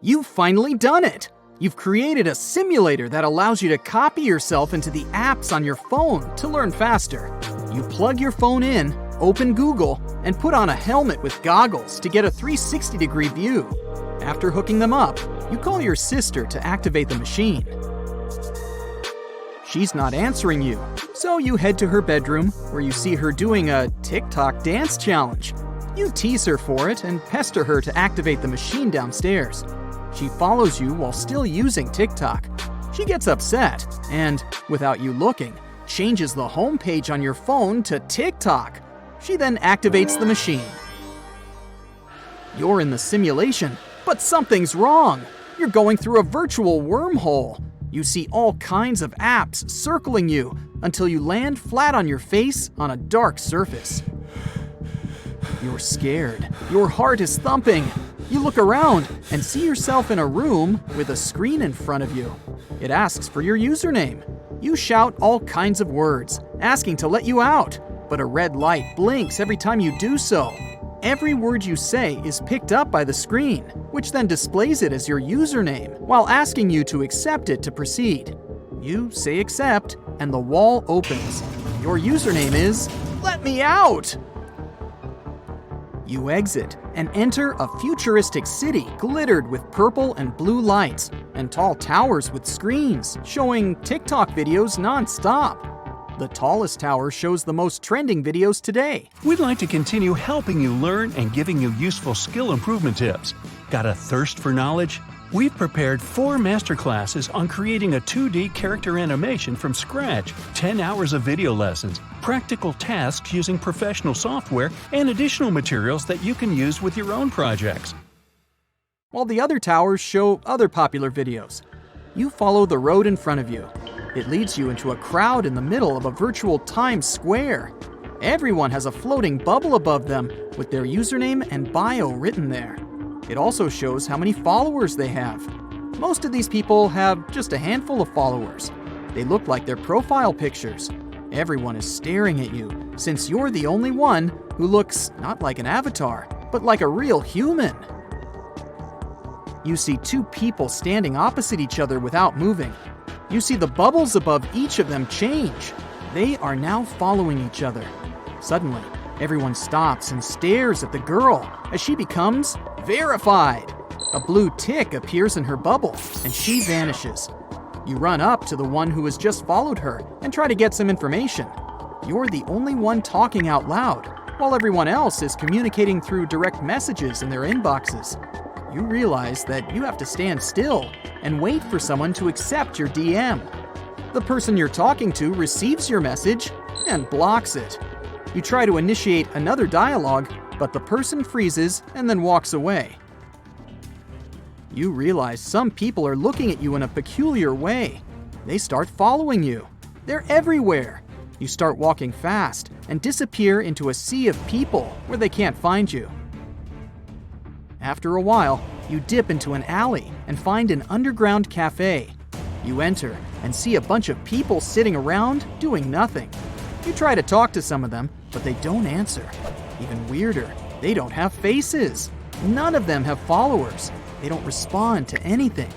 You've finally done it! You've created a simulator that allows you to copy yourself into the apps on your phone to learn faster. You plug your phone in, open Google, and put on a helmet with goggles to get a 360-degree view. After hooking them up, you call your sister to activate the machine. She's not answering you, so you head to her bedroom where you see her doing a TikTok dance challenge. You tease her for it and pester her to activate the machine downstairs. She follows you while still using TikTok. She gets upset and, without you looking, changes the home page on your phone to TikTok. She then activates the machine. You're in the simulation, but something's wrong. You're going through a virtual wormhole. You see all kinds of apps circling you until you land flat on your face on a dark surface. You're scared. Your heart is thumping. You look around and see yourself in a room with a screen in front of you. It asks for your username. You shout all kinds of words, asking to let you out, but a red light blinks every time you do so. Every word you say is picked up by the screen, which then displays it as your username while asking you to accept it to proceed. You say accept, and the wall opens. Your username is, "Let me out!" You exit and enter a futuristic city glittered with purple and blue lights and tall towers with screens showing TikTok videos non-stop. The tallest tower shows the most trending videos today. We'd like to continue helping you learn and giving you useful skill improvement tips. Got a thirst for knowledge? We've prepared 4 masterclasses on creating a 2D character animation from scratch, 10 hours of video lessons, practical tasks using professional software, and additional materials that you can use with your own projects. While the other towers show other popular videos, you follow the road in front of you. It leads you into a crowd in the middle of a virtual Times Square. Everyone has a floating bubble above them with their username and bio written there. It also shows how many followers they have. Most of these people have just a handful of followers. They look like their profile pictures. Everyone is staring at you, since you're the only one who looks not like an avatar, but like a real human. You see 2 people standing opposite each other without moving. You see the bubbles above each of them change. They are now following each other. Suddenly, everyone stops and stares at the girl as she becomes verified. A blue tick appears in her bubble, and she vanishes. You run up to the one who has just followed her and try to get some information. You're the only one talking out loud, while everyone else is communicating through direct messages in their inboxes. You realize that you have to stand still and wait for someone to accept your DM. The person you're talking to receives your message and blocks it. You try to initiate another dialogue, but the person freezes and then walks away. You realize some people are looking at you in a peculiar way. They start following you. They're everywhere. You start walking fast and disappear into a sea of people where they can't find you. After a while, you dip into an alley and find an underground cafe. You enter and see a bunch of people sitting around doing nothing. You try to talk to some of them, but they don't answer. Even weirder, they don't have faces. None of them have followers. They don't respond to anything.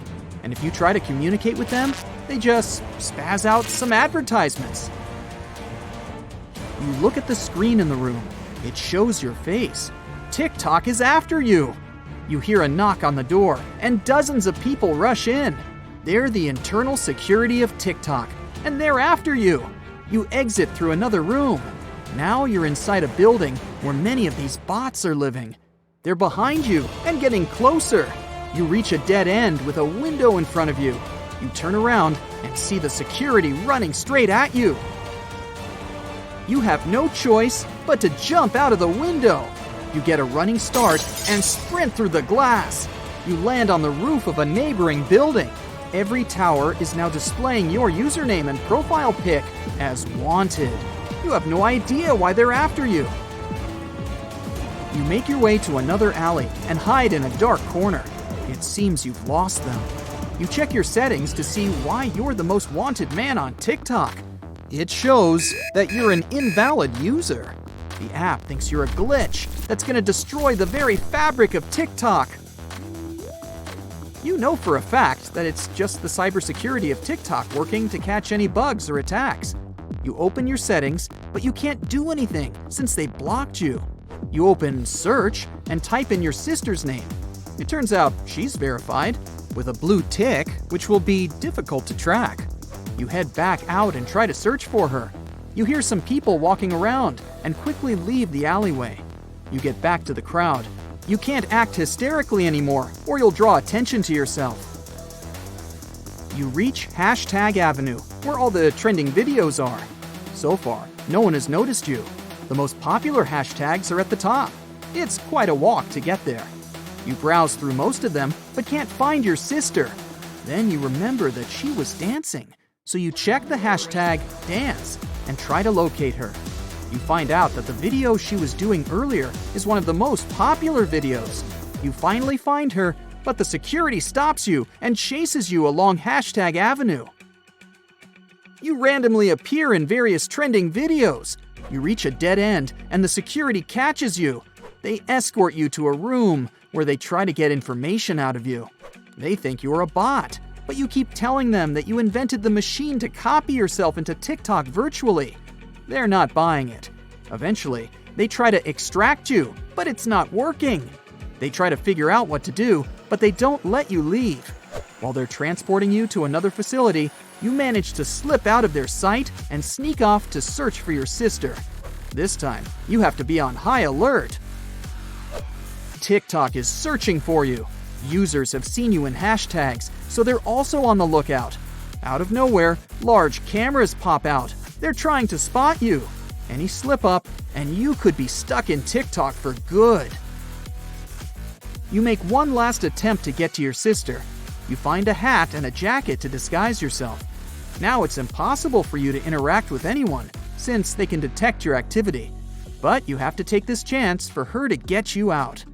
And if you try to communicate with them, they just spaz out some advertisements. You look at the screen in the room. It shows your face. TikTok is after you. You hear a knock on the door, and dozens of people rush in. They're the internal security of TikTok, and they're after you. You exit through another room. Now you're inside a building where many of these bots are living. They're behind you and getting closer. You reach a dead end with a window in front of you. You turn around and see the security running straight at you. You have no choice but to jump out of the window. You get a running start and sprint through the glass. You land on the roof of a neighboring building. Every tower is now displaying your username and profile pic as wanted. You have no idea why they're after you. You make your way to another alley and hide in a dark corner. It seems you've lost them. You check your settings to see why you're the most wanted man on TikTok. It shows that you're an invalid user. The app thinks you're a glitch that's going to destroy the very fabric of TikTok. You know for a fact that it's just the cybersecurity of TikTok working to catch any bugs or attacks. You open your settings, but you can't do anything since they blocked you. You open Search and type in your sister's name. It turns out she's verified, with a blue tick, which will be difficult to track. You head back out and try to search for her. You hear some people walking around and quickly leave the alleyway. You get back to the crowd. You can't act hysterically anymore, or you'll draw attention to yourself. You reach Hashtag Avenue, where all the trending videos are. So far, no one has noticed you. The most popular hashtags are at the top. It's quite a walk to get there. You browse through most of them, but can't find your sister. Then you remember that she was dancing, so you check the hashtag dance and try to locate her. You find out that the video she was doing earlier is one of the most popular videos. You finally find her, but the security stops you and chases you along Hashtag Avenue. You randomly appear in various trending videos. You reach a dead end and the security catches you. They escort you to a room where they try to get information out of you. They think you're a bot, but you keep telling them that you invented the machine to copy yourself into TikTok virtually. They're not buying it. Eventually, they try to extract you, but it's not working. They try to figure out what to do, but they don't let you leave. While they're transporting you to another facility, you manage to slip out of their sight and sneak off to search for your sister. This time, you have to be on high alert. TikTok is searching for you. Users have seen you in hashtags, so they're also on the lookout. Out of nowhere, large cameras pop out. They're trying to spot you. Any slip up, and you could be stuck in TikTok for good. You make one last attempt to get to your sister. You find a hat and a jacket to disguise yourself. Now it's impossible for you to interact with anyone, since they can detect your activity. But you have to take this chance for her to get you out.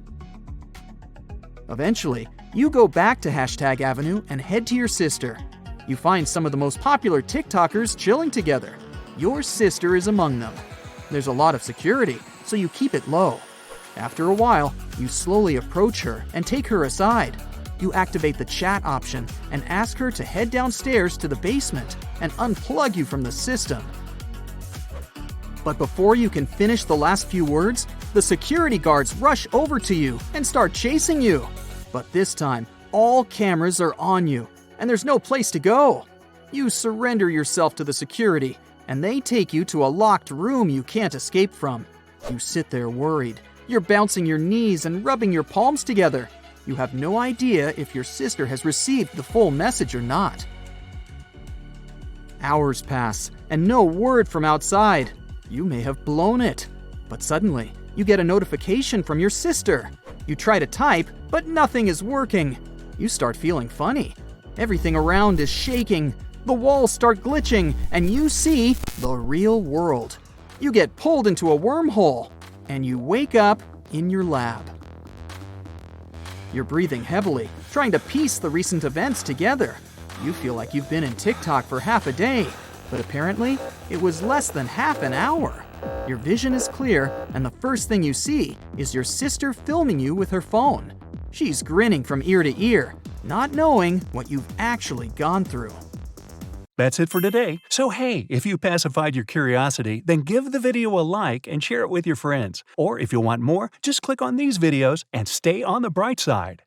Eventually, you go back to Hashtag Avenue and head to your sister. You find some of the most popular TikTokers chilling together. Your sister is among them. There's a lot of security, so you keep it low. After a while, you slowly approach her and take her aside. You activate the chat option and ask her to head downstairs to the basement and unplug you from the system. But before you can finish the last few words, the security guards rush over to you and start chasing you. But this time, all cameras are on you, and there's no place to go. You surrender yourself to the security, and they take you to a locked room you can't escape from. You sit there worried. You're bouncing your knees and rubbing your palms together. You have no idea if your sister has received the full message or not. Hours pass, and no word from outside. You may have blown it. But suddenly, you get a notification from your sister. You try to type, but nothing is working. You start feeling funny. Everything around is shaking. The walls start glitching, and you see the real world. You get pulled into a wormhole, and you wake up in your lab. You're breathing heavily, trying to piece the recent events together. You feel like you've been in TikTok for half a day, but apparently it was less than half an hour. Your vision is clear, and the first thing you see is your sister filming you with her phone. She's grinning from ear to ear, not knowing what you've actually gone through. That's it for today. So hey, if you pacified your curiosity, then give the video a like and share it with your friends. Or if you want more, just click on these videos and stay on the bright side.